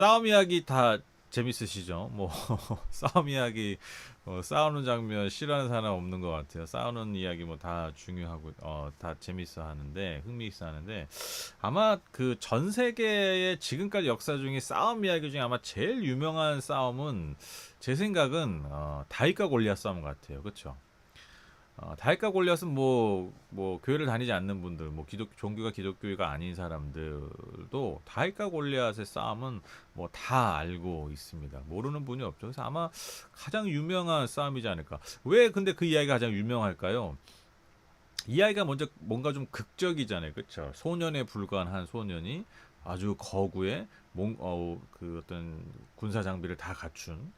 싸움 이야기 다 재밌으시죠? 뭐 싸움 이야기, 싸우는 장면 싫어하는 사람 없는 것 같아요. 싸우는 이야기 뭐 다 중요하고 다 재밌어 하는데 흥미 있어 하는데 아마 그 전 세계의 지금까지 역사 중에 싸움 이야기 중에 아마 제일 유명한 싸움은 제 생각은 다윗과 골리앗 싸움 같아요. 그렇죠? 다윗과 골리앗은 뭐 교회를 다니지 않는 분들, 뭐 종교가 기독교가 아닌 사람들도 다윗과 골리앗의 싸움은 뭐 다 알고 있습니다. 모르는 분이 없죠. 그래서 아마 가장 유명한 싸움이지 않을까. 왜 근데 그 이야기가 가장 유명할까요? 이야기가 먼저 뭔가 좀 극적이잖아요. 그렇죠? 소년에 불과한 한 소년이 아주 거구의 그 어떤 군사 장비를 다 갖춘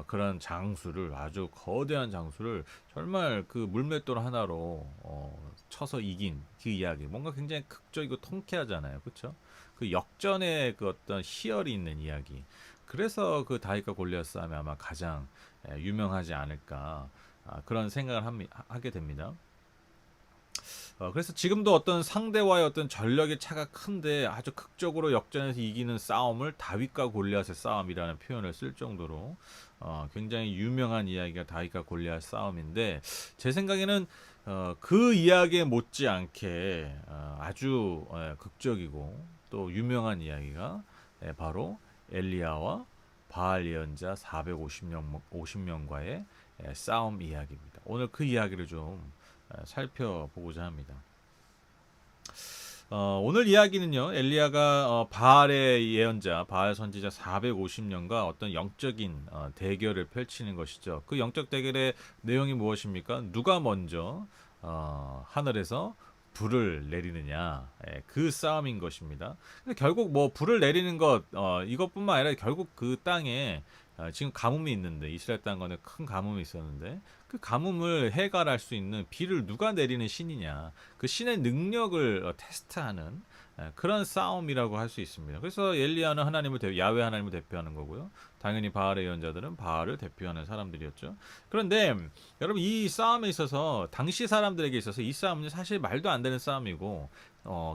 그런 장수를, 아주 거대한 장수를 정말 그 물맷돌 하나로 쳐서 이긴 그 이야기. 뭔가 굉장히 극적이고 통쾌하잖아요. 그렇죠? 그 역전의 그 어떤 희열이 있는 이야기. 그래서 그 다윗과 골리앗 싸움이 아마 가장 유명하지 않을까, 그런 생각을 하게 됩니다. 그래서 지금도 어떤 상대와의 어떤 전력의 차가 큰데 아주 극적으로 역전해서 이기는 싸움을 다윗과 골리앗의 싸움이라는 표현을 쓸 정도로 굉장히 유명한 이야기가 다윗과 골리앗 싸움인데, 제 생각에는 그 이야기에 못지않게 아주 극적이고 또 유명한 이야기가 바로 엘리야와 바알 예언자 450명과의 싸움 이야기입니다. 오늘 그 이야기를 좀 살펴보고자 합니다. 오늘 이야기는요, 엘리야가 바알의 예언자, 바알 선지자 450년과 어떤 영적인 대결을 펼치는 것이죠. 그 영적 대결의 내용이 무엇입니까? 누가 먼저 하늘에서 불을 내리느냐, 그 싸움인 것입니다. 근데 결국 뭐 불을 내리는 것, 이것뿐만 아니라 결국 그 땅에 지금 가뭄이 있는데, 이스라엘 땅과는 큰 가뭄이 있었는데 그 가뭄을 해결할 수 있는 비를 누가 내리는 신이냐, 그 신의 능력을 테스트하는 그런 싸움이라고 할 수 있습니다. 그래서 엘리야는 야훼 하나님을 대표하는 거고요. 당연히 바알의 예언자들은 바알을 대표하는 사람들이었죠. 그런데 여러분, 이 싸움에 있어서 당시 사람들에게 있어서 이 싸움은 사실 말도 안 되는 싸움이고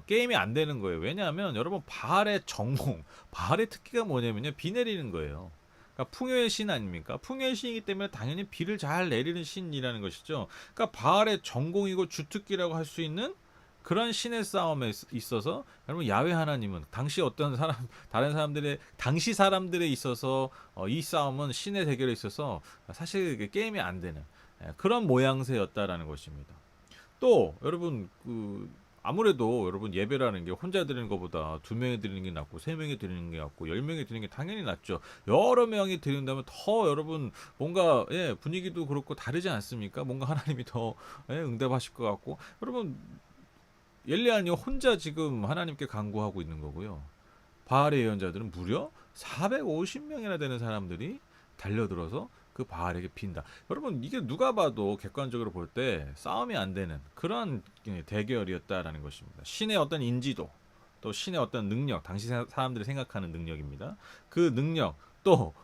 게임이 안 되는 거예요. 왜냐하면 여러분, 바알의 전공, 바알의 특기가 뭐냐면요, 비 내리는 거예요. 그러니까 풍요의 신 아닙니까? 풍요의 신이기 때문에 당연히 비를 잘 내리는 신이라는 것이죠. 그러니까 바알의 전공이고 주특기라고 할 수 있는 그런 신의 싸움에 있어서 여러분, 야훼 하나님은 당시 어떤 사람, 다른 사람들의, 당시 사람들에 있어서 이 싸움은 신의 대결에 있어서 사실 게임이 안 되는 그런 모양새였다라는 것입니다. 또 여러분, 아무래도 여러분, 예배라는 게 혼자 드리는 것보다 두 명이 드리는 게 낫고, 세 명이 드리는 게 낫고, 10명이 드리는 게 당연히 낫죠. 여러 명이 드린다면 더 여러분 뭔가 분위기도 그렇고 다르지 않습니까? 뭔가 하나님이 더 응답하실 것 같고. 여러분, 엘리야는 혼자 지금 하나님께 간구하고 있는 거고요. 바알의 예언자들은 무려 450명이나 되는 사람들이 달려들어서 그 바알에게 빈다. 여러분, 이게 누가 봐도 객관적으로 볼 때 싸움이 안 되는 그런 대결이었다라는 것입니다. 신의 어떤 인지도, 또 신의 어떤 능력, 당시 사람들이 생각하는 능력입니다. 그 능력, 또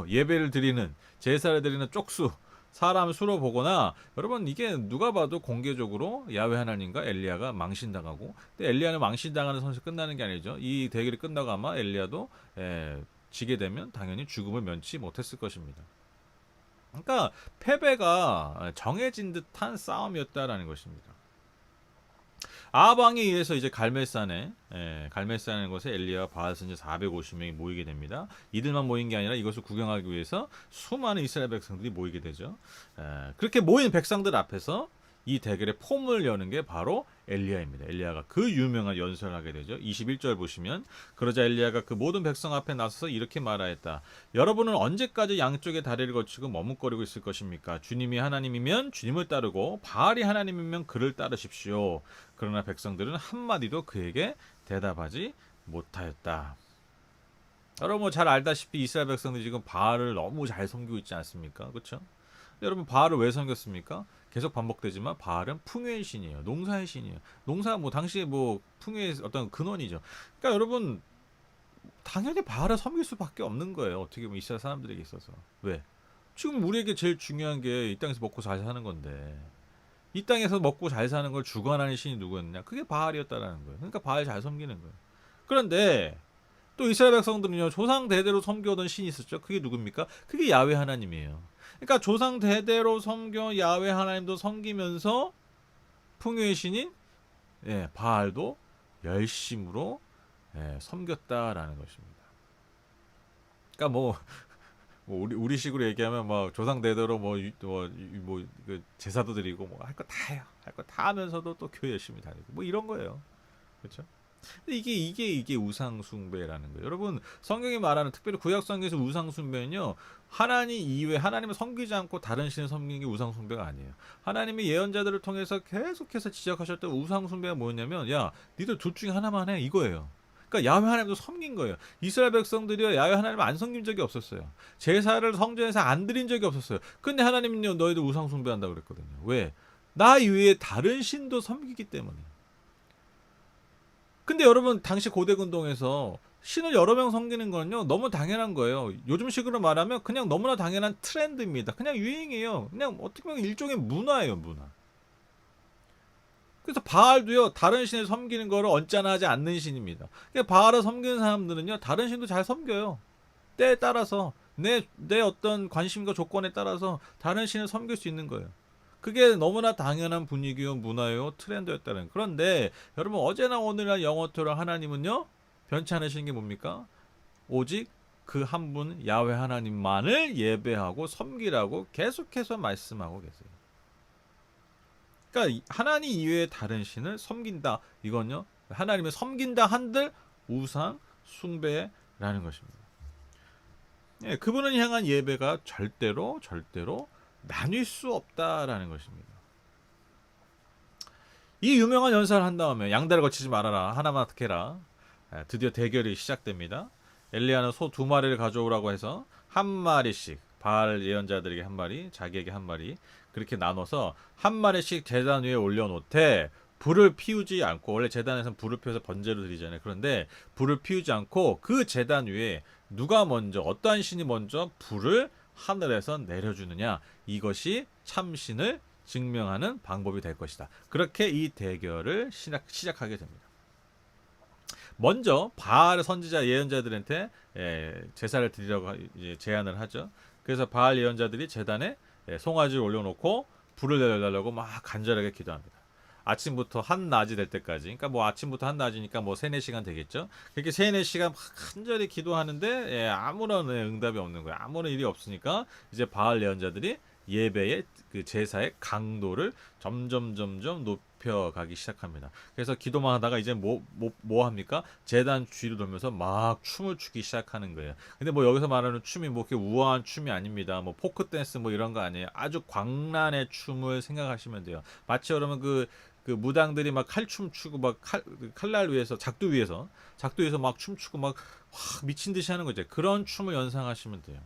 예배를 드리는, 제사를 드리는 쪽수, 사람 수로 보거나, 여러분, 이게 누가 봐도 공개적으로 야훼 하나님과 엘리야가 망신당하고, 근데 엘리야는 망신당하는 선에서 끝나는 게 아니죠. 이 대결이 끝나고 아마 엘리야도 지게 되면 당연히 죽음을 면치 못했을 것입니다. 그러니까 패배가 정해진 듯한 싸움이었다라는 것입니다. 아방에 의해서 이제 갈멜산의 곳에 엘리야와 바알 선지 450명이 모이게 됩니다. 이들만 모인 게 아니라 이것을 구경하기 위해서 수많은 이스라엘 백성들이 모이게 되죠. 그렇게 모인 백성들 앞에서 이 대결의 폼을 여는 게 바로 엘리야입니다. 엘리야가 그 유명한 연설을 하게 되죠. 21절 보시면, 그러자 엘리야가 그 모든 백성 앞에 나서서 이렇게 말하였다. 여러분은 언제까지 양쪽의 다리를 거치고 머뭇거리고 있을 것입니까? 주님이 하나님이면 주님을 따르고 바알이 하나님이면 그를 따르십시오. 그러나 백성들은 한마디도 그에게 대답하지 못하였다. 여러분, 뭐 잘 알다시피 이스라엘 백성들이 지금 바알을 너무 잘 섬기고 있지 않습니까? 그렇죠? 여러분, 바알을 왜 섬겼습니까? 계속 반복되지만 바알은 풍요의 신이에요. 농사의 신이에요. 농사, 뭐 당시에 뭐 풍요의 어떤 근원이죠. 그러니까 여러분, 당연히 바알을 섬길 수밖에 없는 거예요. 어떻게 보면 이스라엘 사람들에게 있어서. 왜? 지금 우리에게 제일 중요한 게 이 땅에서 먹고 잘 사는 건데, 이 땅에서 먹고 잘 사는 걸 주관하는 신이 누구였냐? 그게 바알이었다라는 거예요. 그러니까 바알 잘 섬기는 거예요. 그런데 또 이스라엘 백성들은요 조상 대대로 섬겨오던 신이 있었죠. 그게 누굽니까? 그게 야훼 하나님이에요. 그러니까 조상 대대로 섬겨 야훼 하나님도 섬기면서 풍요의 신인 바알도 열심으로 섬겼다라는 것입니다. 그러니까 뭐 우리식으로 얘기하면 뭐 조상 대대로 그 제사도 드리고 뭐 할 거 다 해요. 할 거 다 하면서도 또 교회 열심히 다니고 뭐 이런 거예요. 그렇죠? 이게 우상 숭배라는 거예요. 여러분 성경이 말하는 특별히 구약 성경에서 우상 숭배는요. 하나님 이외 하나님을 섬기지 않고 다른 신을 섬기는 게 우상 숭배가 아니에요. 하나님이 예언자들을 통해서 계속해서 지적하셨던 우상 숭배가 뭐냐면 야, 니들 둘 중에 하나만 해 이거예요. 그러니까 야훼 하나님도 섬긴 거예요. 이스라엘 백성들이 야훼 하나님을 안 섬긴 적이 없었어요. 제사를 성전에서 안 드린 적이 없었어요. 근데 하나님은요 너희들 우상 숭배한다 그랬거든요. 왜? 나 이외에 다른 신도 섬기기 때문에. 근데 여러분 당시 고대 근동에서 신을 여러 명 섬기는 거는요 너무 당연한 거예요. 요즘식으로 말하면 그냥 너무나 당연한 트렌드입니다. 그냥 유행이에요. 그냥 어떻게 보면 일종의 문화예요, 문화. 그래서 바알도요 다른 신을 섬기는 거를 언짢아하지 않는 신입니다. 그러니까 바알을 섬기는 사람들은요 다른 신도 잘 섬겨요. 때에 따라서 내 어떤 관심과 조건에 따라서 다른 신을 섬길 수 있는 거예요. 그게 너무나 당연한 분위기요, 문화요, 트렌드였다는. 그런데 여러분 어제나 오늘이나 영원토록 하나님은요 변치 않으시는 게 뭡니까? 오직 그 한 분 야훼 하나님만을 예배하고 섬기라고 계속해서 말씀하고 계세요. 그러니까 하나님 이외의 다른 신을 섬긴다. 이건요 하나님을 섬긴다 한들 우상 숭배라는 것입니다. 그분을 향한 예배가 절대로 나뉠 수 없다라는 것입니다. 이 유명한 연설을 한 다음에 양다리 거치지 말아라 하나만 택해라. 드디어 대결이 시작됩니다. 엘리야는 소 2마리를 가져오라고 해서 한 마리씩 바알 예언자들에게 한 마리, 자기에게 한 마리 그렇게 나눠서 한 마리씩 제단 위에 올려놓되 불을 피우지 않고, 원래 제단에서는 불을 피워서 번제로 드리잖아요. 그런데 불을 피우지 않고 그 제단 위에 누가 먼저 어떠한 신이 먼저 불을 하늘에서 내려주느냐, 이것이 참신을 증명하는 방법이 될 것이다. 그렇게 이 대결을 시작하게 됩니다. 먼저 바알 선지자 예언자들한테 제사를 드리라고 제안을 하죠. 그래서 바알 예언자들이 제단에 송아지를 올려놓고 불을 내려달라고 막 간절하게 기도합니다. 아침부터 한낮이 될 때까지. 그러니까 뭐 아침부터 한낮이니까 뭐 3-4시간 되겠죠. 그렇게 3-4시간 간절히 기도하는데 아무런 응답이 없는 거예요. 아무런 일이 없으니까 이제 바알 예언자들이 예배의 그 제사의 강도를 점점 높여가기 시작합니다. 그래서 기도만 하다가 이제 뭐 합니까? 제단 주위를 돌면서 막 춤을 추기 시작하는 거예요. 근데 뭐 여기서 말하는 춤이 뭐 이렇게 우아한 춤이 아닙니다. 뭐 포크 댄스 뭐 이런 거 아니에요. 아주 광란의 춤을 생각하시면 돼요. 마치 여러분 그 무당들이 막 칼춤 추고 막 칼날 위에서 작두 위에서 막 춤추고 막 미친 듯이 하는 거죠. 그런 춤을 연상하시면 돼요.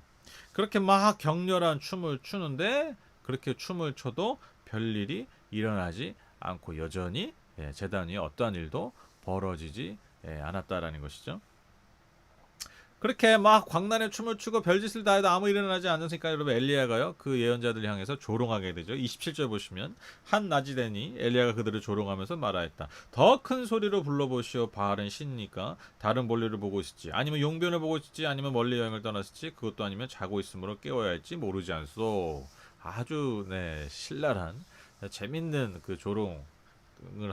그렇게 막 격렬한 춤을 추는데 그렇게 춤을 춰도 별일이 일어나지 않고 여전히 제단 위에 어떠한 일도 벌어지지 않았다라는 것이죠. 그렇게 막 광란의 춤을 추고 별짓을 다 해도 아무 일어나지 않으니까 여러분 엘리야가요 그 예언자들 향해서 조롱하게 되죠. 27절 보시면 한낮이 되니 엘리야가 그들을 조롱하면서 말하였다. 더 큰 소리로 불러보시오. 바알은 신이니까 다른 볼일을 보고 있을지 아니면 용변을 보고 있을지 아니면 멀리 여행을 떠났을지 그것도 아니면 자고 있으므로 깨워야 할지 모르지 않소. 아주 신랄한 재밌는 그 조롱을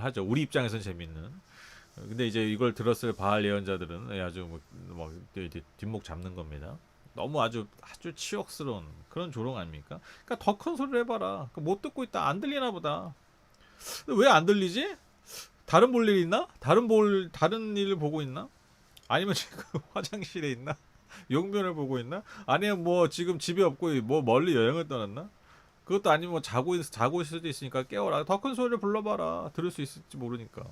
하죠. 우리 입장에서는 재밌는. 근데 이제 이걸 들었을 바알 예언자들은 아주 뭐 뒷목 잡는 겁니다. 너무 아주 치욕스러운 그런 조롱 아닙니까? 그러니까 더 큰 소리를 해봐라. 못 듣고 있다. 안 들리나 보다. 왜 안 들리지? 다른 볼 일 있나? 다른 일을 보고 있나? 아니면 지금 화장실에 있나? 용변을 보고 있나? 아니면 뭐 지금 집에 없고 뭐 멀리 여행을 떠났나? 그것도 아니면 뭐 자고 있을 수도 있으니까 깨워라. 더 큰 소리를 불러봐라. 들을 수 있을지 모르니까.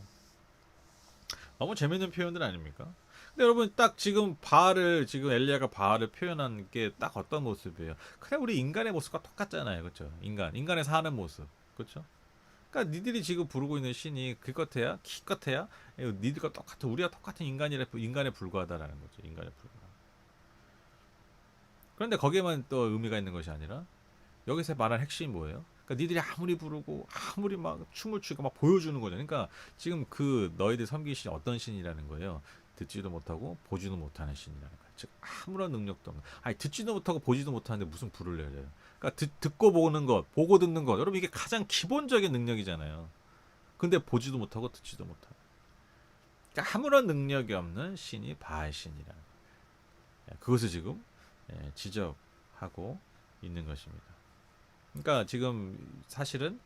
너무 재밌는 표현들 아닙니까? 근데 여러분 딱 지금 엘리야가 바알을 표현한 게 딱 어떤 모습이에요? 그냥 우리 인간의 모습과 똑같잖아요, 그렇죠? 인간의 사는 모습, 그렇죠? 그러니까 니들이 지금 부르고 있는 신이 기껏해야 니들과 똑같은 우리가 똑같은 인간에 불과하다라는 거죠, 인간에 불과. 그런데 거기에만 또 의미가 있는 것이 아니라 여기서 말한 핵심이 뭐예요? 그러니까 니들이 아무리 부르고 아무리 막 춤을 추고 막 보여주는 거죠. 그러니까 지금 그 너희들 섬기신 어떤 신이라는 거예요. 듣지도 못하고 보지도 못하는 신이라는 거예요. 즉 아무런 능력도 없는. 아니 듣지도 못하고 보지도 못하는데 무슨 불을 내려요. 그러니까 듣고 보는 것, 보고 듣는 것, 여러분 이게 가장 기본적인 능력이잖아요. 근데 보지도 못하고 듣지도 못하고. 그러니까 아무런 능력이 없는 신이 바알 신이라는 거예요. 그것을 지금 지적하고 있는 것입니다. 그러니까 지금 사실은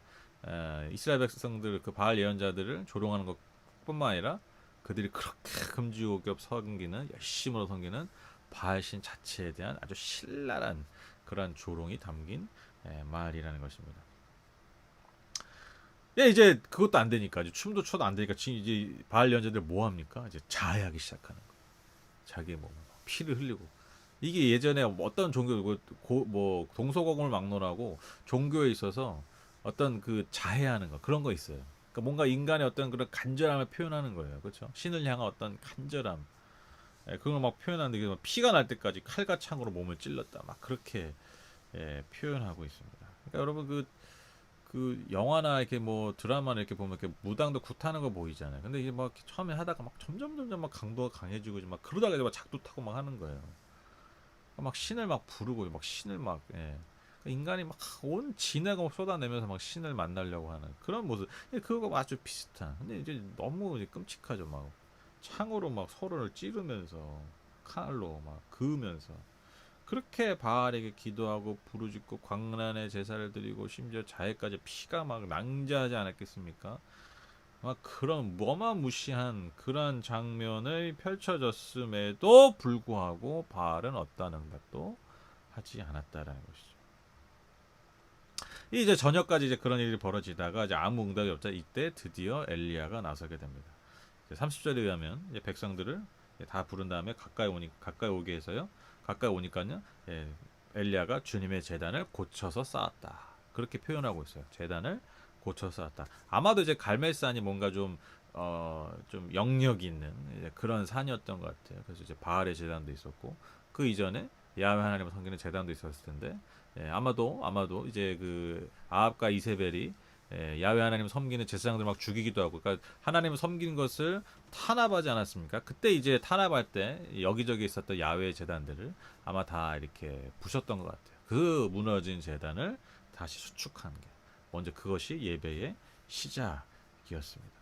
이스라엘 백성들 그 바알 예언자들을 조롱하는 것뿐만 아니라 그들이 그렇게 금지옥엽 섬기는 열심으로 섬기는 바알신 자체에 대한 아주 신랄한 그런 조롱이 담긴 말이라는 것입니다. 예, 이제 그것도 안 되니까 이제 춤도 춰도 안 되니까 지금 이제 바알 예언자들 뭐 합니까? 이제 자해하기 시작하는 거예요. 자기 뭐 피를 흘리고 이게 예전에 어떤 종교 뭐 동서고금을 막론하고 종교에 있어서 어떤 그 자해하는 거 그런 거 있어요. 그러니까 뭔가 인간의 어떤 그런 간절함을 표현하는 거예요. 그렇죠? 신을 향한 어떤 간절함. 그걸 막 표현하는데 이게 막 피가 날 때까지 칼과 창으로 몸을 찔렀다. 막 그렇게 표현하고 있습니다. 그러니까 여러분 그 영화나 이렇게 뭐 드라마나 이렇게 보면 이렇게 무당도 굿하는 거 보이잖아요. 근데 이게 막 처음에 하다가 막 점점 막 강도가 강해지고 막 그러다가 이제 막 작두 타고 막 하는 거예요. 막 신을 막 부르고 막 신을 막 인간이 막 온 진액을 쏟아내면서 막 신을 만나려고 하는 그런 모습. 그거 아주 비슷한. 근데 이제 너무 이제 끔찍하죠. 막 창으로 막 서로를 찌르면서 칼로 막 그으면서 그렇게 바알에게 기도하고 부르짖고 광란의 제사를 드리고 심지어 자해까지 피가 막 낭자하지 않았겠습니까? 막 그런 어마무시한 그런 장면을 펼쳐졌음에도 불구하고 바알은 어떠한 응답도 하지 않았다라는 것이죠. 이제 저녁까지 이제 그런 일이 벌어지다가 이제 아무 응답이 없자 이때 드디어 엘리야가 나서게 됩니다. 30절에 의하면 이제 백성들을 다 부른 다음에 가까이 오게 해서요. 가까이 오니까요. 엘리야가 주님의 제단을 고쳐서 쌓았다. 그렇게 표현하고 있어요. 제단을 고쳐 쌓았다. 아마도 이제 갈멜산이 뭔가 좀 영역 있는 그런 산이었던 것 같아요. 그래서 이제 바알의 제단도 있었고 그 이전에 야훼 하나님을 섬기는 제단도 있었을 텐데 아마도 이제 그 아합과 이세벨이 야훼 하나님 섬기는 제사장들 막 죽이기도 하고, 그러니까 하나님을 섬기는 것을 탄압하지 않았습니까? 그때 이제 탄압할 때 여기저기 있었던 야훼 제단들을 아마 다 이렇게 부셨던 것 같아요. 그 무너진 제단을 다시 수축하는 게 먼저 그것이 예배의 시작이었습니다.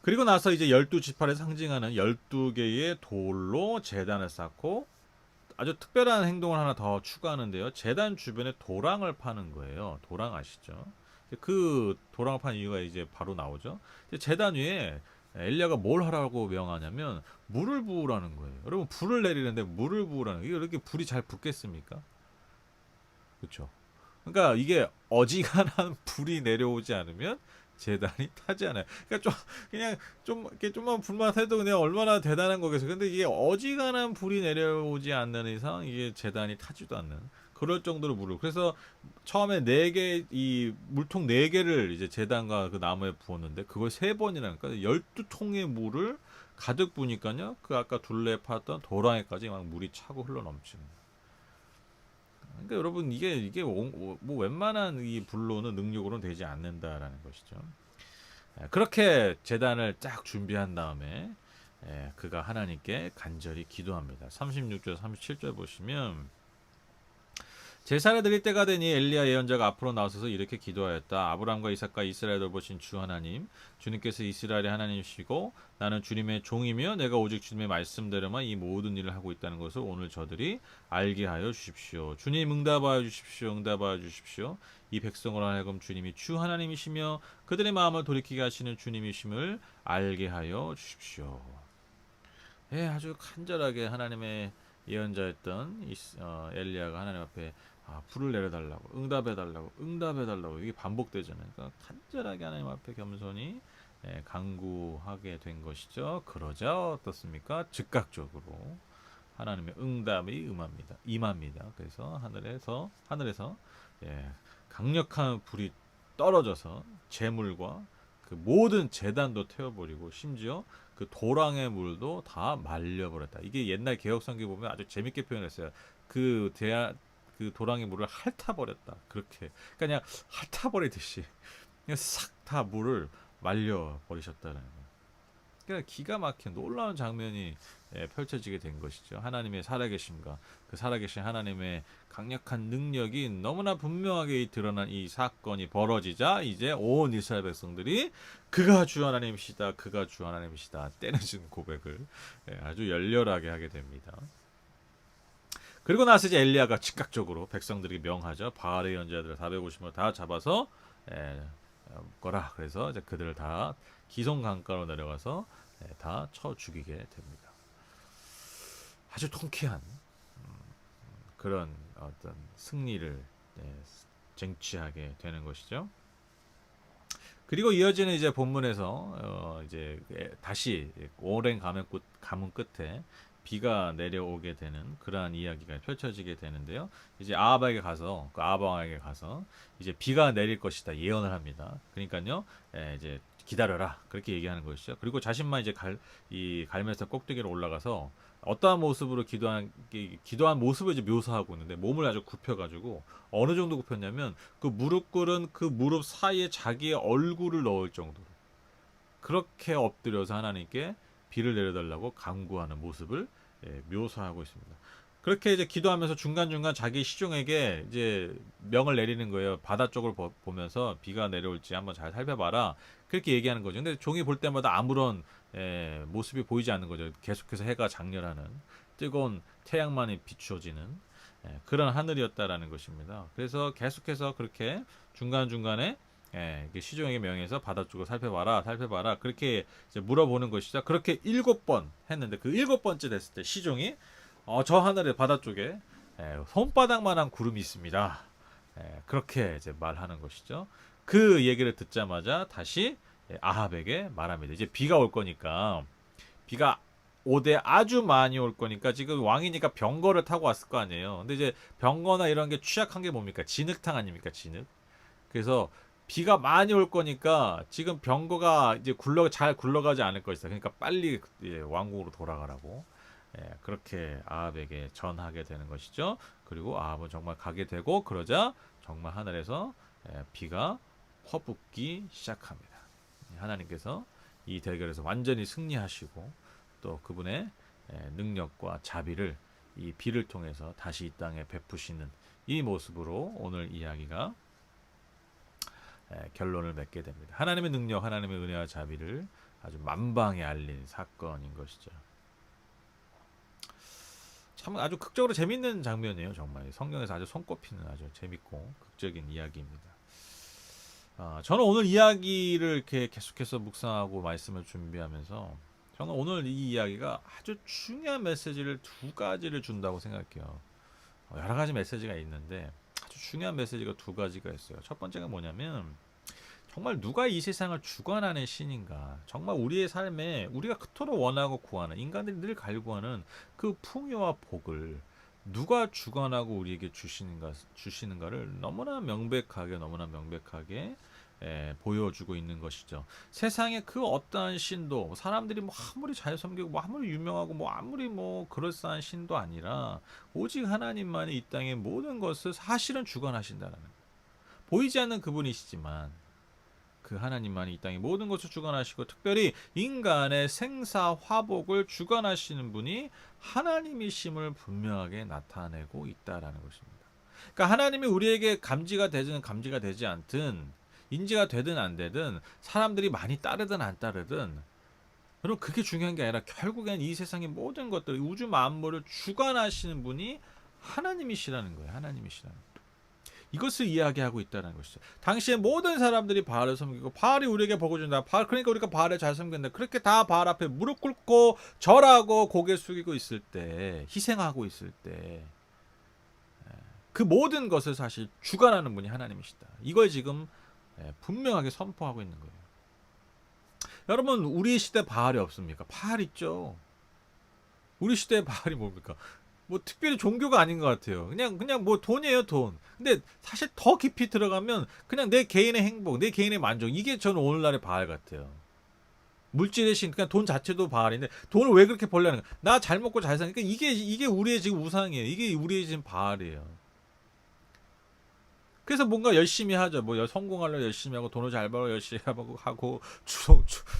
그리고 나서 이제 12지파를 상징하는 12개의 돌로 제단을 쌓고 아주 특별한 행동을 하나 더 추가하는데요. 제단 주변에 도랑을 파는 거예요. 도랑 아시죠? 그 도랑을 파는 이유가 이제 바로 나오죠. 제단 위에 엘리야가 뭘 하라고 명하냐면 물을 부으라는 거예요. 여러분 불을 내리는데 물을 부으라는 거예요. 이렇게 불이 잘 붙겠습니까? 그렇죠. 그러니까 이게 어지간한 불이 내려오지 않으면 재단이 타지 않아요. 그러니까 그냥 좀 이렇게 좀만 불만 해도 그냥 얼마나 대단한 거겠어요. 근데 이게 어지간한 불이 내려오지 않는 이상 이게 재단이 타지도 않는 그럴 정도로 물을. 그래서 처음에 4개 이 물통 4개를 이제 재단과 그 나무에 부었는데 그걸 3번이라니까 12통의 물을 가득 부니까요. 그 아까 둘레 팠던 도랑에까지 막 물이 차고 흘러 넘치는. 그러니까 여러분 이게 뭐 웬만한 이 불로는 능력으로는 되지 않는다라는 것이죠. 그렇게 제단을 쫙 준비한 다음에 그가 하나님께 간절히 기도합니다. 36절 37절 보시면 제사를 드릴 때가 되니 엘리야 예언자가 앞으로 나서서 이렇게 기도하였다. 아브라함과 이삭과 이스라엘 돌보신 주 하나님, 주님께서 이스라엘의 하나님이시고 나는 주님의 종이며 내가 오직 주님의 말씀대로만 이 모든 일을 하고 있다는 것을 오늘 저들이 알게 하여 주십시오. 주님 응답하여 주십시오. 응답하여 주십시오. 이 백성으로 하여금 주님이 주 하나님이시며 그들의 마음을 돌이키게 하시는 주님이심을 알게 하여 주십시오. 아주 간절하게 하나님의 예언자였던 엘리야가 하나님 앞에 불을 내려달라고 응답해달라고 이게 반복되잖아요. 그러니까 간절하게 하나님 앞에 겸손히 간구하게 된 것이죠. 그러자 어떻습니까? 즉각적으로 하나님의 응답이 임합니다. 그래서 하늘에서 강력한 불이 떨어져서 재물과 그 모든 제단도 태워버리고 심지어 그 도랑의 물도 다 말려버렸다. 이게 옛날 개혁성경 보면 아주 재밌게 표현했어요. 그 도랑의 물을 핥아버렸다. 그렇게 그냥 핥아버리듯이 그냥 싹 다 물을 말려버리셨다는 거예요. 그러니까 기가 막힌 놀라운 장면이 펼쳐지게 된 것이죠. 하나님의 살아계심과 그 살아계신 하나님의 강력한 능력이 너무나 분명하게 드러난 이 사건이 벌어지자 이제 온 이스라엘 백성들이 그가 주 하나님이시다, 그가 주 하나님이시다 떼내준 고백을 아주 열렬하게 하게 됩니다. 그리고 나서 이제 엘리야가 즉각적으로 백성들에게 명하죠. 바알의 연자들을 450명 다 잡아서 거라. 그래서 이제 그들을 다 기손 강가로 내려가서 다 쳐 죽이게 됩니다. 아주 통쾌한 그런 어떤 승리를 쟁취하게 되는 것이죠. 그리고 이어지는 이제 본문에서 이제 다시 오랜 가문 끝에 비가 내려오게 되는 그러한 이야기가 펼쳐지게 되는데요. 이제 아합에게 가서 그 아합 왕에게 가서 이제 비가 내릴 것이다 예언을 합니다. 그러니까요, 이제 기다려라 그렇게 얘기하는 것이죠. 그리고 자신만 이제 이 갈멜산 꼭대기로 올라가서 어떠한 모습으로 기도한 모습을 이제 묘사하고 있는데 몸을 아주 굽혀가지고 어느 정도 굽혔냐면 그 무릎 꿇은 그 무릎 사이에 자기의 얼굴을 넣을 정도로 그렇게 엎드려서 하나님께 비를 내려달라고 간구하는 모습을 묘사하고 있습니다. 그렇게 이제 기도하면서 중간중간 자기 시종에게 이제 명을 내리는 거예요. 바다 쪽을 보면서 비가 내려올지 한번 잘 살펴봐라. 그렇게 얘기하는 거죠. 근데 종이 볼 때마다 아무런 모습이 보이지 않는 거죠. 계속해서 해가 장렬하는 뜨거운 태양만이 비추어지는 그런 하늘이었다라는 것입니다. 그래서 계속해서 그렇게 중간중간에 시종에게 명해서 바다 쪽을 살펴봐라, 살펴봐라. 그렇게 이제 물어보는 것이죠. 그렇게 7번 했는데 그 7번째 됐을 때 시종이 저 하늘의 바다 쪽에 손바닥만한 구름이 있습니다. 그렇게 이제 말하는 것이죠. 그 얘기를 듣자마자 다시 아합에게 말합니다. 이제 비가 올 거니까 비가 오대 아주 많이 올 거니까 지금 왕이니까 병거를 타고 왔을 거 아니에요. 근데 이제 병거나 이런 게 취약한 게 뭡니까? 진흙탕 아닙니까? 진흙. 그래서 비가 많이 올 거니까 지금 병거가 이제 잘 굴러가지 않을 것이다. 그러니까 빨리 왕궁으로 돌아가라고 그렇게 아합에게 전하게 되는 것이죠. 그리고 아합은 정말 가게 되고 그러자 정말 하늘에서 비가 퍼붓기 시작합니다. 하나님께서 이 대결에서 완전히 승리하시고 또 그분의 능력과 자비를 이 비를 통해서 다시 이 땅에 베푸시는 이 모습으로 오늘 이야기가 결론을 맺게 됩니다. 하나님의 능력, 하나님의 은혜와 자비를 아주 만방에 알린 사건인 것이죠. 참 아주 극적으로 재밌는 장면이에요. 정말 성경에서 아주 손꼽히는 아주 재밌고 극적인 이야기입니다. 저는 오늘 이야기를 이렇게 계속해서 묵상하고 말씀을 준비하면서 저는 오늘 이 이야기가 아주 중요한 메시지를 2가지를 준다고 생각해요. 여러 가지 메시지가 있는데 아주 중요한 메시지가 2가지가 있어요. 첫 번째가 뭐냐면 정말 누가 이 세상을 주관하는 신인가? 정말 우리의 삶에 우리가 그토록 원하고 구하는 인간들이 늘 갈구하는 그 풍요와 복을 누가 주관하고 우리에게 주시는가를 너무나 명백하게 보여주고 있는 것이죠. 세상에 그 어떠한 신도 사람들이 뭐 아무리 잘 섬기고 뭐 아무리 유명하고 뭐 아무리 뭐 그럴싸한 신도 아니라 오직 하나님만이 이 땅의 모든 것을 사실은 주관하신다라는 보이지 않는 그분이시지만 그 하나님만이 이 땅의 모든 것을 주관하시고 특별히 인간의 생사 화복을 주관하시는 분이 하나님이심을 분명하게 나타내고 있다라는 것입니다. 그러니까 하나님이 우리에게 감지가 되든 감지가 되지 않든 인지가 되든 안 되든 사람들이 많이 따르든 안 따르든 여러분 그게 중요한 게 아니라 결국엔 이 세상의 모든 것들 우주 만물을 주관하시는 분이 하나님이시라는 거예요. 하나님이시라는 거예요. 이것을 이야기하고 있다는 것이죠. 당시에 모든 사람들이 바알을 섬기고 바알이 우리에게 복을 준다. 그러니까 우리가 바알을 잘 섬긴다. 그렇게 다 바알 앞에 무릎 꿇고 절하고 고개 숙이고 있을 때 희생하고 있을 때 그 모든 것을 사실 주관하는 분이 하나님이시다. 이걸 지금 분명하게 선포하고 있는 거예요. 여러분 우리 시대 바알이 없습니까? 바알 있죠. 우리 시대의 바알이 뭡니까? 뭐 특별히 종교가 아닌 것 같아요. 그냥 뭐 돈이에요, 돈. 근데 사실 더 깊이 들어가면 그냥 내 개인의 행복, 내 개인의 만족 이게 저는 오늘날의 바알 같아요. 물질의 신, 그냥 돈 자체도 바알인데 돈을 왜 그렇게 벌려는 거야? 나 잘 먹고 잘 사니까 이게 우리의 지금 우상이에요. 이게 우리의 지금 바알이에요. 그래서 뭔가 열심히 하죠. 뭐 성공하려 열심히 하고 돈을 잘 벌어 열심히 하고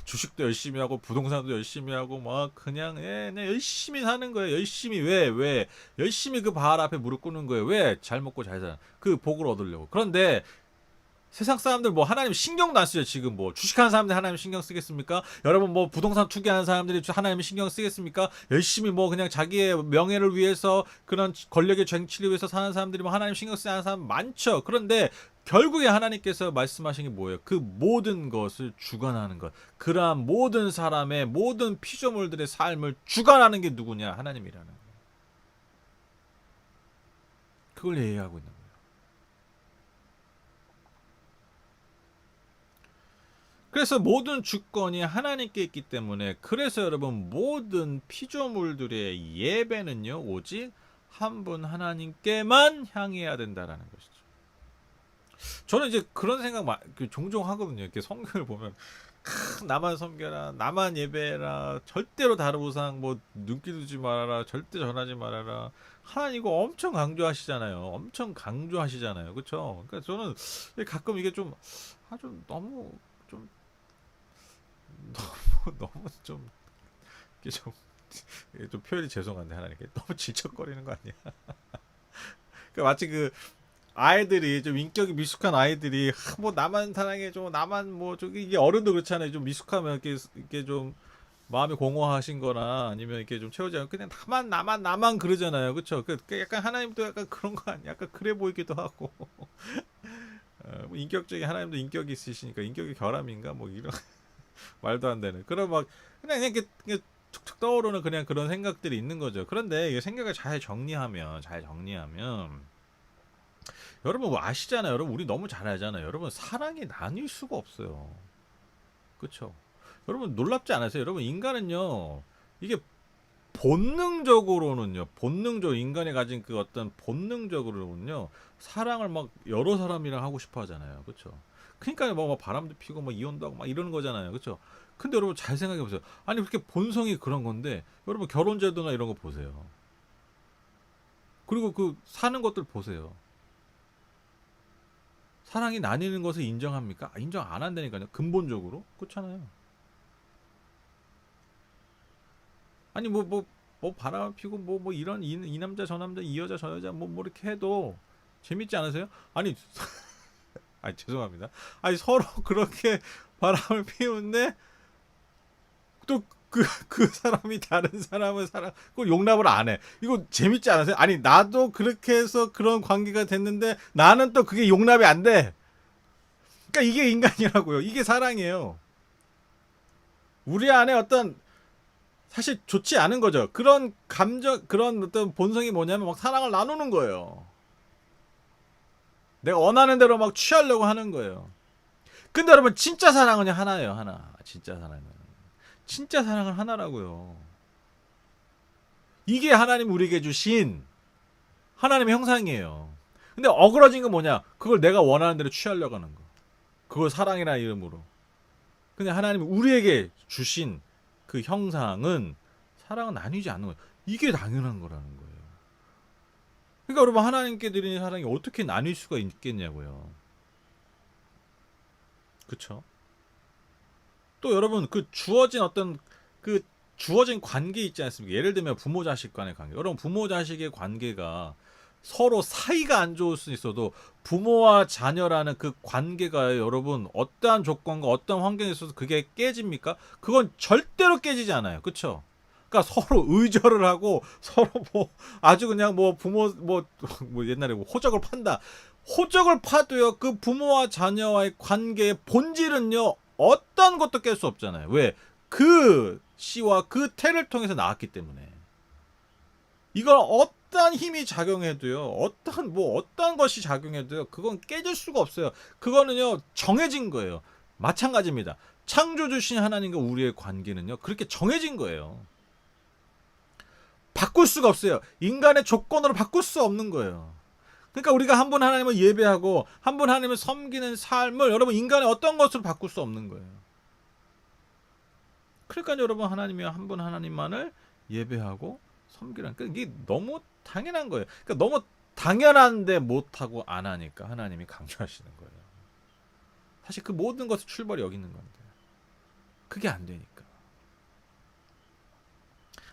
주식도 열심히 하고 부동산도 열심히 하고 막 그냥 그냥 열심히 사는 거예요. 열심히 왜 열심히 그 바알 앞에 무릎 꿇는 거예요. 왜? 잘 먹고 잘 사는 그 복을 얻으려고. 그런데 세상 사람들 뭐 하나님 신경도 안 쓰죠. 지금 뭐 주식하는 사람들 하나님 신경 쓰겠습니까? 여러분 뭐 부동산 투기하는 사람들이 하나님 신경 쓰겠습니까? 열심히 뭐 그냥 자기의 명예를 위해서 그런 권력의 쟁취를 위해서 사는 사람들이 뭐 하나님 신경 쓰지 않는 사람 많죠. 그런데 결국에 하나님께서 말씀하신 게 뭐예요? 그 모든 것을 주관하는 것. 그러한 모든 사람의 모든 피조물들의 삶을 주관하는 게 누구냐? 하나님이라는 거예요. 그걸 얘기하고 있는 거예요. 그래서 모든 주권이 하나님께 있기 때문에 그래서 여러분 모든 피조물들의 예배는요 오직 한 분 하나님께만 향해야 된다라는 것이죠. 저는 이제 그런 생각 종종 하거든요. 이렇게 성경을 보면 나만 섬겨라, 나만 예배해라, 절대로 다른 우상 뭐 눈길 두지 말아라, 절대 전하지 말아라. 하나님 이거 엄청 강조하시잖아요. 엄청 강조하시잖아요. 그렇죠? 그러니까 저는 가끔 이게 좀 너무 좀 너무 좀 이게 좀 표현이 죄송한데 하나님께 너무 질척거리는 거 아니야? 그러니까 마치 그 아이들이 좀 인격이 미숙한 아이들이 뭐 나만 사랑해줘, 나만 뭐 저기 이게 어른도 그렇잖아요. 좀 미숙하면 이렇게 좀 마음이 공허하신거나 아니면 이렇게 좀 채우지 않고 그냥 나만 그러잖아요. 그렇죠? 그 약간 하나님도 약간 그런 거 아니야? 약간 그래 보이기도 하고. 뭐 인격적인 하나님도 인격이 있으시니까 인격의 결함인가 뭐 이런 말도 안 되는 그런 막 그냥 이렇게 툭툭 떠오르는 그냥 그런 생각들이 있는 거죠. 그런데 이 생각을 잘 정리하면 여러분 뭐 아시잖아요. 여러분 우리 너무 잘 알잖아요. 여러분 사랑이 나뉠 수가 없어요. 그렇죠? 여러분 놀랍지 않으세요? 여러분 인간은요 이게 본능적으로 인간이 가진 그 어떤 본능적으로는요 사랑을 막 여러 사람이랑 하고 싶어 하잖아요. 그렇죠? 그러니까 뭐 바람도 피고 뭐 이혼도 하고 막 이러는 거잖아요. 그렇죠? 근데 여러분 잘 생각해 보세요. 아니 그렇게 본성이 그런 건데 여러분 결혼 제도나 이런 거 보세요. 그리고 그 사는 것들 보세요. 사랑이 나뉘는 것을 인정합니까? 인정 안 한다니까요. 근본적으로 그렇잖아요. 아니 뭐 바람 피고 뭐 이런 이 남자 저 남자 이 여자 저 여자 뭐 이렇게 해도 재밌지 않으세요? 아니 아니 죄송합니다. 아니 서로 그렇게 바람을 피우는데 또 그 사람이 다른 사람을 그걸 용납을 안 해. 이거 재밌지 않으세요? 아니 나도 그렇게 해서 그런 관계가 됐는데 나는 또 그게 용납이 안 돼. 그러니까 이게 인간이라고요. 이게 사랑이에요. 우리 안에 어떤 사실 좋지 않은 거죠. 그런 감정, 그런 어떤 본성이 뭐냐면 막 사랑을 나누는 거예요. 내가 원하는 대로 막 취하려고 하는 거예요. 근데 여러분 진짜 사랑은 하나예요. 하나. 진짜 사랑은. 진짜 사랑은 하나라고요. 이게 하나님 우리에게 주신 하나님의 형상이에요. 근데 어그러진 건 뭐냐? 그걸 내가 원하는 대로 취하려고 하는 거. 그걸 사랑이라는 이름으로. 근데 하나님 우리에게 주신 그 형상은 사랑은 나뉘지 않는 거예요. 이게 당연한 거라는 거예요. 그러니까 여러분 하나님께 드리는 사랑이 어떻게 나뉠 수가 있겠냐고요. 그쵸? 또 여러분 그 주어진 관계 있지 않습니까? 예를 들면 부모 자식 간의 관계. 여러분 부모 자식의 관계가 서로 사이가 안 좋을 수 있어도 부모와 자녀라는 그 관계가 여러분 어떠한 조건과 어떠한 환경에 있어서 그게 깨집니까? 그건 절대로 깨지지 않아요. 그렇죠? 그러니까 서로 의절을 하고 서로 뭐 아주 그냥 뭐 부모 뭐 옛날에 뭐 호적을 판다. 호적을 파도요. 그 부모와 자녀와의 관계의 본질은요. 어떤 것도 깰 수 없잖아요. 왜? 그 씨와 그 태를 통해서 나왔기 때문에. 이걸 어떠한 힘이 작용해도요. 어떠한 것이 작용해도요. 그건 깨질 수가 없어요. 그거는요. 정해진 거예요. 마찬가지입니다. 창조 주신 하나님과 우리의 관계는요. 그렇게 정해진 거예요. 바꿀 수가 없어요. 인간의 조건으로 바꿀 수 없는 거예요. 그러니까 우리가 한 분 하나님을 예배하고 한 분 하나님을 섬기는 삶을 여러분 인간의 어떤 것으로 바꿀 수 없는 거예요. 그러니까 여러분 하나님이 한 분 하나님만을 예배하고 섬기라는 이게 너무 당연한 거예요. 그러니까 너무 당연한데 못하고 안 하니까 하나님이 강조하시는 거예요. 사실 그 모든 것을 출발이 여기 있는 건데 그게 안 되니까.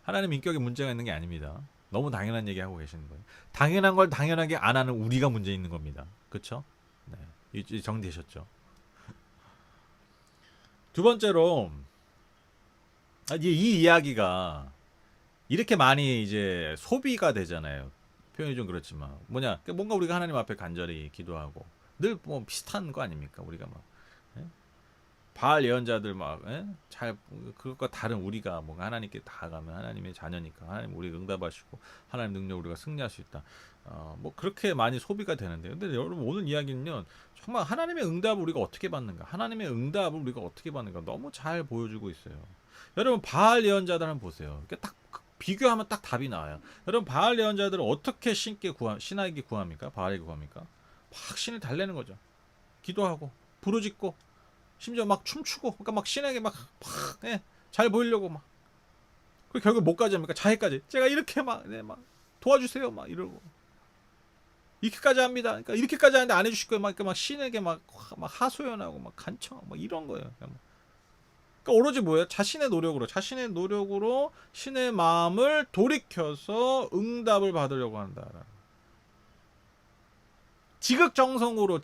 하나님 인격에 문제가 있는 게 아닙니다. 너무 당연한 얘기하고 계시는 거예요. 당연한 걸 당연하게 안 하는 우리가 문제 있는 겁니다. 그렇죠? 네. 이제 정리되셨죠? 두 번째로 이 이야기가 이렇게 많이 이제 소비가 되잖아요. 표현이 좀 그렇지만 뭐냐 뭔가 우리가 하나님 앞에 간절히 기도하고 늘 뭐 비슷한 거 아닙니까? 우리가 막 예? 바알 예언자들 막 잘 그것과 다른 우리가 뭔가 하나님께 다가가면 하나님의 자녀니까 하나님 우리 응답하시고 하나님 능력 우리가 승리할 수 있다. 뭐 그렇게 많이 소비가 되는데 근데 여러분 오늘 이야기는요 정말 하나님의 응답을 우리가 어떻게 받는가 하나님의 응답을 우리가 어떻게 받는가 너무 잘 보여주고 있어요. 여러분 바알 예언자들 한번 보세요. 딱 비교하면 딱 답이 나와요. 여러분 바알 예언자들은 어떻게 신에게 구합니까? 바알에게 구합니까? 막 신을 달래는 거죠. 기도하고 부르짖고 심지어 막 춤추고 그러니까 막 신에게 잘 보이려고 막 그 결국 뭐까지 합니까? 자해까지 제가 이렇게 막 도와주세요 막 이러고 이렇게까지 합니다. 그러니까 이렇게까지 하는데 안 해주실 거예요. 막 신에게 막 하소연하고 막 간청 막 이런 거예요. 그러니까 오로지 뭐예요? 자신의 노력으로 신의 마음을 돌이켜서 응답을 받으려고 한다. 지극정성을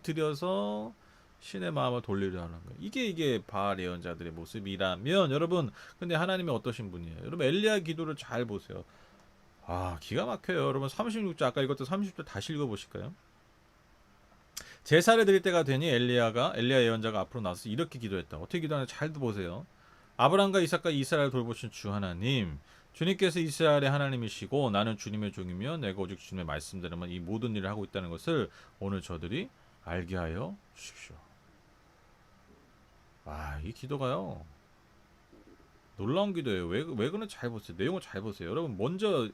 들여서 신의 마음을 돌리려 하는 거예요. 이게 바알 예언자들의 모습이라면 여러분 근데 하나님이 어떠신 분이에요? 여러분 엘리야 기도를 잘 보세요. 기가 막혀요. 여러분 36절 아까 읽었던 30절 다시 읽어보실까요? 제사를 드릴 때가 되니 엘리야 예언자가 앞으로 나서 이렇게 기도했다. 어떻게 기도하는지 잘 보세요. 아브라함과 이삭과 이스라엘 돌보신 주 하나님, 주님께서 이스라엘의 하나님이시고 나는 주님의 종이며 내가 오직 주님의 말씀대로만 이 모든 일을 하고 있다는 것을 오늘 저들이 알게 하여 주십시오. 이 기도가요 놀라운 기도예요. 왜 그런지 잘 보세요. 내용을 잘 보세요. 여러분 먼저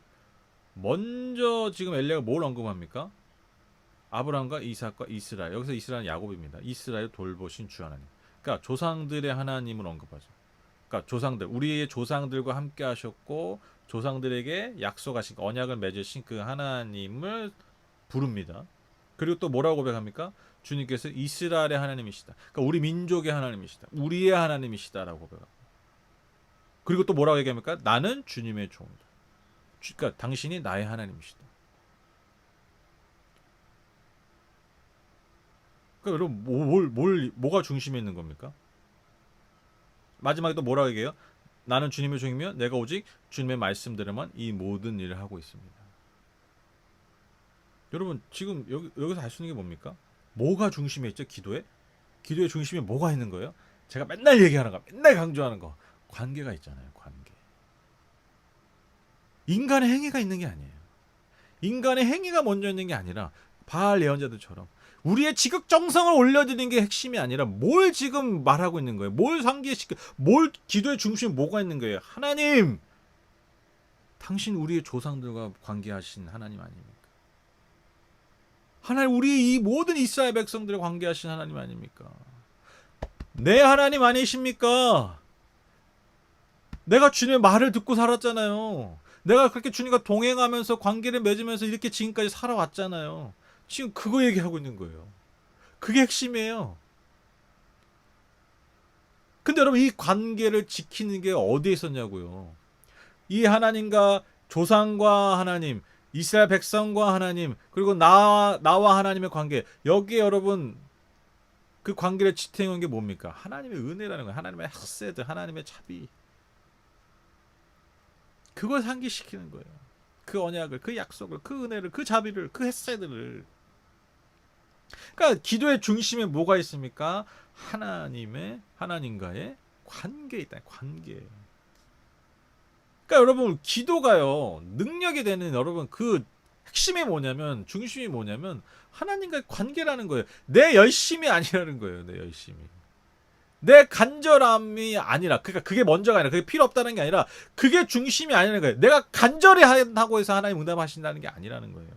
지금 엘리야가 뭘 언급합니까? 아브라함과 이삭과 이스라엘. 여기서 이스라엘은 야곱입니다. 이스라엘 돌보신 주 하나님. 그러니까 조상들의 하나님을 언급하죠. 그러니까 우리의 조상들과 함께 하셨고 조상들에게 약속하신 언약을 맺으신 그 하나님을 부릅니다. 그리고 또 뭐라고 고백합니까? 주님께서 이스라엘의 하나님이시다. 그러니까 우리 민족의 하나님이시다. 우리의 하나님이시다라고 고백합니다. 그리고 또 뭐라고 얘기합니까? 나는 주님의 종이다. 그러니까 당신이 나의 하나님이시다. 그러니까 여러분 뭐가 중심에 있는 겁니까? 마지막에 또 뭐라고 얘기해요? 나는 주님의 종이며 내가 오직 주님의 말씀대로만 이 모든 일을 하고 있습니다. 여러분 지금 여기서 알 수 있는 게 뭡니까? 뭐가 중심에 있죠? 기도의 중심에 뭐가 있는 거예요? 제가 맨날 얘기하는 거, 맨날 강조하는 거 관계가 있잖아요. 관계. 인간의 행위가 있는 게 아니에요. 인간의 행위가 먼저 있는 게 아니라 바알 예언자들처럼 우리의 지극정성을 올려드리는 게 핵심이 아니라 뭘 지금 말하고 있는 거예요? 뭘 기도의 중심에 뭐가 있는 거예요? 하나님! 당신 우리의 조상들과 관계하신 하나님 아닙니까? 하나님 우리 이 모든 이스라엘 백성들과 관계하신 하나님 아닙니까? 내 하나님 아니십니까? 내가 주님의 말을 듣고 살았잖아요. 내가 그렇게 주님과 동행하면서 관계를 맺으면서 이렇게 지금까지 살아왔잖아요. 지금 그거 얘기하고 있는 거예요. 그게 핵심이에요. 근데 여러분 이 관계를 지키는 게 어디에 있었냐고요. 이 하나님과 조상과 하나님, 이스라엘 백성과 하나님, 그리고 나와 하나님의 관계. 여기에 여러분 그 관계를 지탱한 게 뭡니까? 하나님의 은혜라는 거예요. 하나님의 헤세드, 하나님의 자비. 그걸 상기시키는 거예요. 그 언약을, 그 약속을, 그 은혜를, 그 자비를, 그 헤세드를. 그러니까 기도의 중심에 뭐가 있습니까? 하나님과의 관계에 있다. 관계. 그러니까 여러분 기도가요 능력이 되는 여러분 그 핵심이 뭐냐면 중심이 뭐냐면 하나님과의 관계라는 거예요. 내 열심이 아니라는 거예요. 내 열심이. 내 간절함이 아니라 그러니까 그게 먼저가 아니라 그게 필요 없다는 게 아니라 그게 중심이 아니라는 거예요. 내가 간절히 한다고 해서 하나님 응답하신다는 게 아니라는 거예요.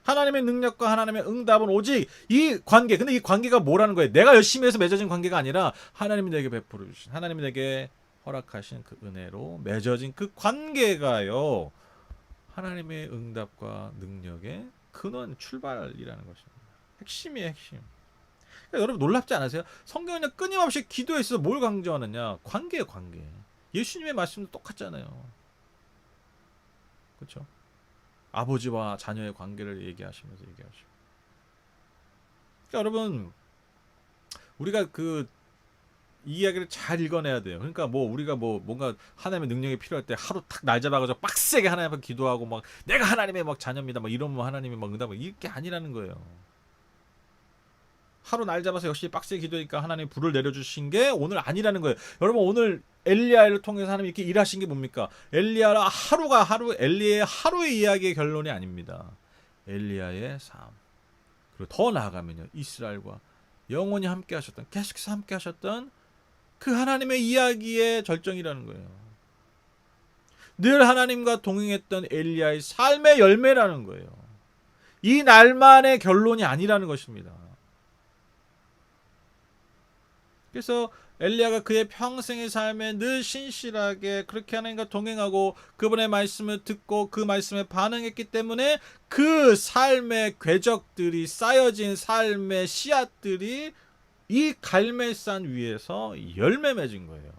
하나님의 능력과 하나님의 응답은 오직 이 관계. 근데 이 관계가 뭐라는 거예요? 내가 열심히 해서 맺어진 관계가 아니라 하나님이 내게 베풀어 주신 하나님이 내게 허락하신 그 은혜로 맺어진 그 관계가요. 하나님의 응답과 능력의 근원 출발이라는 것입니다. 핵심이에요, 핵심. 그러니까 여러분 놀랍지 않으세요? 성경은 끊임없이 기도에 있어서 뭘 강조하느냐? 관계예요, 관계. 예수님의 말씀도 똑같잖아요. 그렇죠? 아버지와 자녀의 관계를 얘기하시면서 얘기하시고. 그러니까 여러분 우리가 그 이야기를 잘 읽어내야 돼요. 그러니까 뭐 우리가 뭐 뭔가 하나님의 능력이 필요할 때 하루 탁 날 잡아가지고 빡세게 하나님 앞에 기도하고 막 내가 하나님의 막 자녀입니다. 막 이러면 하나님이 막 응답을 이게 아니라는 거예요. 하루 날 잡아서 역시 빡세게 기도니까 하나님이 불을 내려주신 게 오늘 아니라는 거예요. 여러분 오늘 엘리야를 통해서 하나님이 이렇게 일하신 게 뭡니까? 엘리야라 하루 엘리야의 하루의 이야기의 결론이 아닙니다. 엘리야의 삶. 그리고 더 나아가면요. 이스라엘과 영원히 함께 하셨던 계속해서 함께 하셨던 그 하나님의 이야기의 절정이라는 거예요. 늘 하나님과 동행했던 엘리야의 삶의 열매라는 거예요. 이 날만의 결론이 아니라는 것입니다. 그래서 엘리야가 그의 평생의 삶에 늘 신실하게 그렇게 하나님과 동행하고 그분의 말씀을 듣고 그 말씀에 반응했기 때문에 그 삶의 궤적들이 쌓여진 삶의 씨앗들이 이 갈멜산 위에서 열매 맺은 거예요.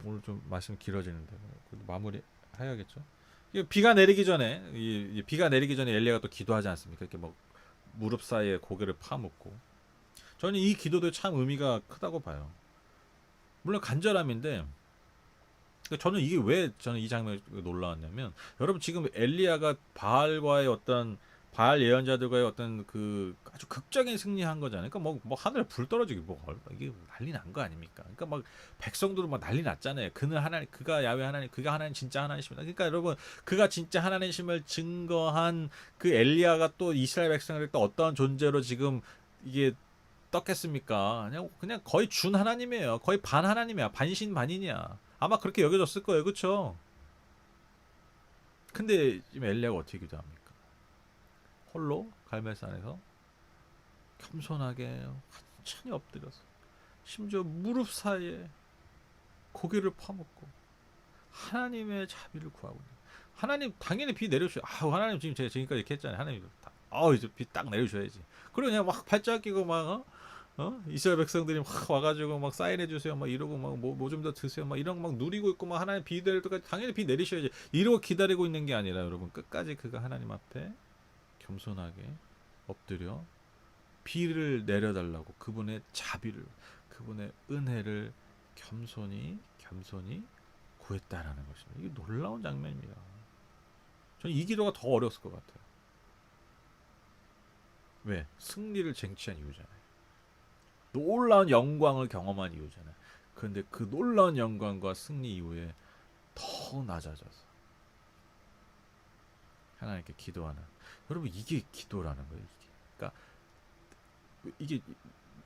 오늘 좀 말씀 길어지는데 마무리 해야겠죠. 비가 내리기 전에 비가 내리기 전에 엘리야가 또 기도하지 않습니까? 이렇게 막 무릎 사이에 고개를 파묻고 저는 이 기도도 참 의미가 크다고 봐요. 물론 간절함인데 저는 이게 왜 저는 이 장면이 놀라웠냐면 여러분 지금 엘리야가 바알과의 어떤 바알 예언자들과의 어떤 그 아주 극적인 승리한 거잖아요. 그러니까 뭐 하늘에 불 떨어지기 뭐 이게 난리 난 거 아닙니까? 그러니까 막 백성들은 막 난리 났잖아요. 그는 하나님, 그가 야훼 하나님, 그가 하나님 진짜 하나님이십니다. 그러니까 여러분 그가 진짜 하나님심을 증거한 그 엘리야가 또 이스라엘 백성을 또 어떤 존재로 지금 이게 떴겠습니까? 그냥 거의 준 하나님이에요. 거의 반 하나님이야. 반신 반인이야. 아마 그렇게 여겨졌을 거예요. 그렇죠? 근데 지금 엘리야가 어떻게 기도합니까? 홀로 갈멜산에서 겸손하게 완전히 엎드려서 심지어 무릎 사이에 고개를 파묻고 하나님의 자비를 구하고 있는 하나님 당연히 비 내려주셔. 하나님 지금 제가 지금까지 이렇게 했잖아요. 하나님 이제 비 딱 내려주셔야지. 그리고 그냥 막 발짝 끼고 막 이스라엘 백성들이 막 와가지고 막 사인해 주세요, 막 이러고 막 뭐 좀 더 드세요, 막 이런 거 막 누리고 있고 막 하나님 비 내릴 때까지 당연히 비 내리셔야지. 이러고 기다리고 있는 게 아니라 여러분 끝까지 그가 하나님 앞에 겸손하게 엎드려 비를 내려달라고 그분의 자비를, 그분의 은혜를 겸손히 구했다라는 것입니다. 이게 놀라운 장면입니다. 저는 이 기도가 더 어려웠을 것 같아요. 왜? 승리를 쟁취한 이유잖아요. 놀라운 영광을 경험한 이유잖아요. 그런데 그 놀라운 영광과 승리 이후에 더 낮아져서 하나님께 기도하는, 여러분 이게 기도라는 거예요. 그러니까 이게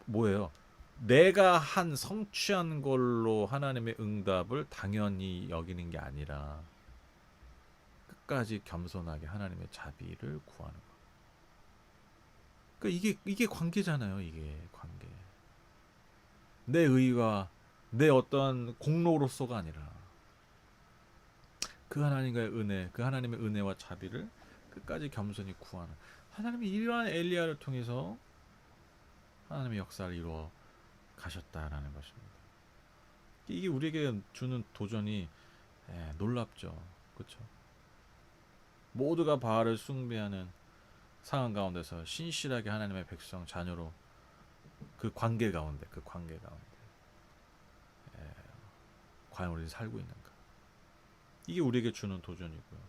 뭐예요? 내가 한 성취한 걸로 하나님의 응답을 당연히 여기는 게 아니라 끝까지 겸손하게 하나님의 자비를 구하는 거. 그러니까 이게 관계잖아요. 이게 관계. 내 의와 내 어떤 공로로서가 아니라 그 하나님과의 은혜, 그 하나님의 은혜와 자비를 끝까지 겸손히 구하는 하나님이 이러한 엘리야를 통해서 하나님의 역사를 이루어 가셨다라는 것입니다. 이게 우리에게 주는 도전이 놀랍죠. 그렇죠? 모두가 바알을 숭배하는 상황 가운데서 신실하게 하나님의 백성 자녀로 그 관계 가운데 과연 우리 살고 있는가? 이게 우리에게 주는 도전이고요.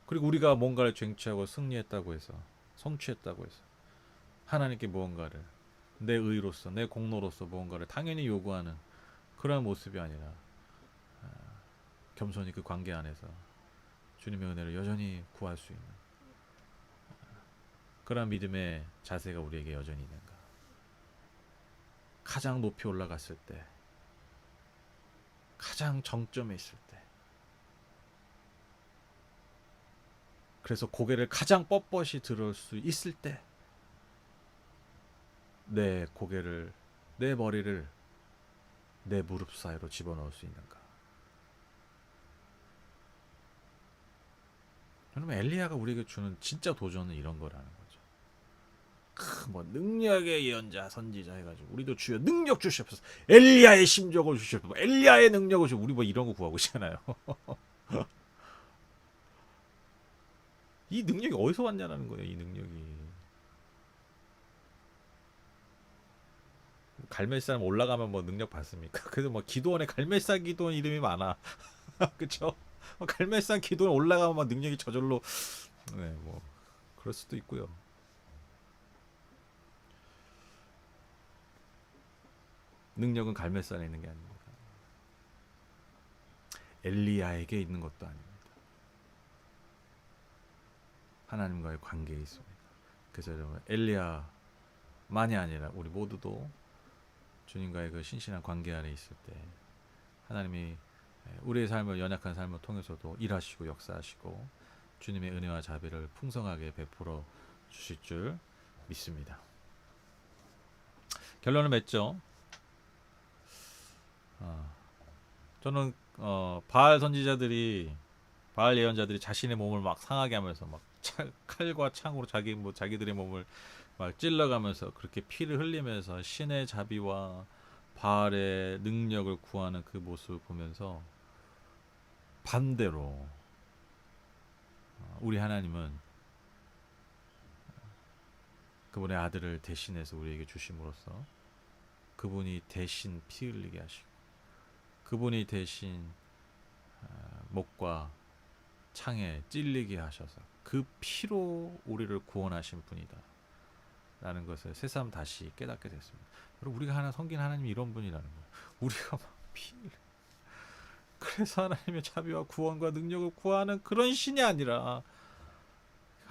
그리고 우리가 뭔가를 쟁취하고 승리했다고 해서 성취했다고 해서 하나님께 무언가를 내 의로서 내 공로로서 무언가를 당연히 요구하는 그러한 모습이 아니라 겸손히 그 관계 안에서 주님의 은혜를 여전히 구할 수 있는 그러한 믿음의 자세가 우리에게 여전히 있는가? 가장 높이 올라갔을 때, 가장 정점에 있을 때 그래서 고개를 가장 뻣뻣이 들을 수 있을 때 내 고개를, 내 머리를 내 무릎 사이로 집어넣을 수 있는가? 여러분, 엘리야가 우리에게 주는 진짜 도전은 이런 거라는 거죠. 뭐 능력의 예언자, 선지자 해가지고 우리도 주여 능력 주시옵소서. 엘리야의 심정을 주시옵소서. 엘리야의 능력을 주시옵소서. 우리 뭐 이런 거 구하고 있잖아요. 이 능력이 어디서 왔냐라는 거예요. 이 능력이. 갈멜산 올라가면 뭐 능력 받습니까? 그래도 뭐 기도원에 갈멜산 기도원 이름이 많아. 그쵸? 갈멜산 기도원 올라가면 막 능력이 저절로, 네, 뭐 그럴 수도 있고요. 능력은 갈멜산에 있는 게 아닙니다. 엘리야에게 있는 것도 아닙니다. 하나님과의 관계에 있습니다. 그래서 여러분, 엘리야만이 아니라 우리 모두도 주님과의 그 신실한 관계 안에 있을 때 하나님이 우리의 삶을, 연약한 삶을 통해서도 일하시고 역사하시고 주님의 은혜와 자비를 풍성하게 베풀어 주실 줄 믿습니다. 결론을 맺죠. 저는 바알 선지자들이, 바알 예언자들이 자신의 몸을 막 상하게 하면서 막 칼과 창으로 자기들의 몸을 막 찔러가면서 그렇게 피를 흘리면서 신의 자비와 바알의 능력을 구하는 그 모습을 보면서 반대로 우리 하나님은 그분의 아들을 대신해서 우리에게 주심으로써 그분이 대신 피 흘리게 하시고 그분이 대신 목과 창에 찔리게 하셔서 그 피로 우리를 구원하신 분이다 라는 것을 새삼 다시 깨닫게 됐습니다. 여러분, 우리가 하나 섬긴 하나님이 이런 분이라는 거예요. 우리가 막 피, 그래서 하나님의 자비와 구원과 능력을 구하는 그런 신이 아니라,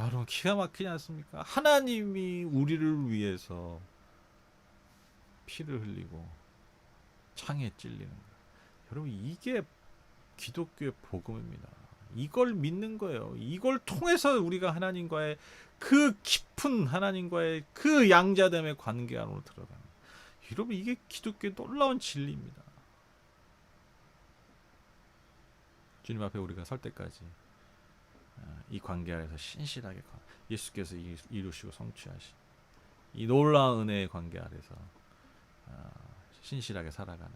여러분 기가 막히지 않습니까? 하나님이 우리를 위해서 피를 흘리고 창에 찔리는 거예요. 여러분, 이게 기독교의 복음입니다. 이걸 믿는 거예요. 이걸 통해서 우리가 하나님과의 그 깊은, 하나님과의 그 양자됨의 관계 안으로 들어가는, 여러분 이게 기독교의 놀라운 진리입니다. 주님 앞에 우리가 설 때까지 이 관계 아래서 신실하게 예수께서 이루시고 성취하신 이 놀라운 은혜의 관계 아래서 신실하게 살아가는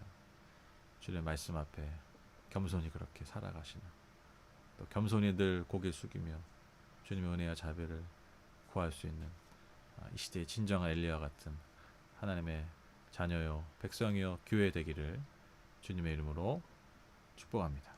주님의 말씀 앞에 겸손히 그렇게 살아가시는, 또 겸손히 늘 고개 숙이며 주님의 은혜와 자비를 구할 수 있는 이 시대의 진정한 엘리야 같은 하나님의 자녀요 백성이요 교회 되기를 주님의 이름으로 축복합니다.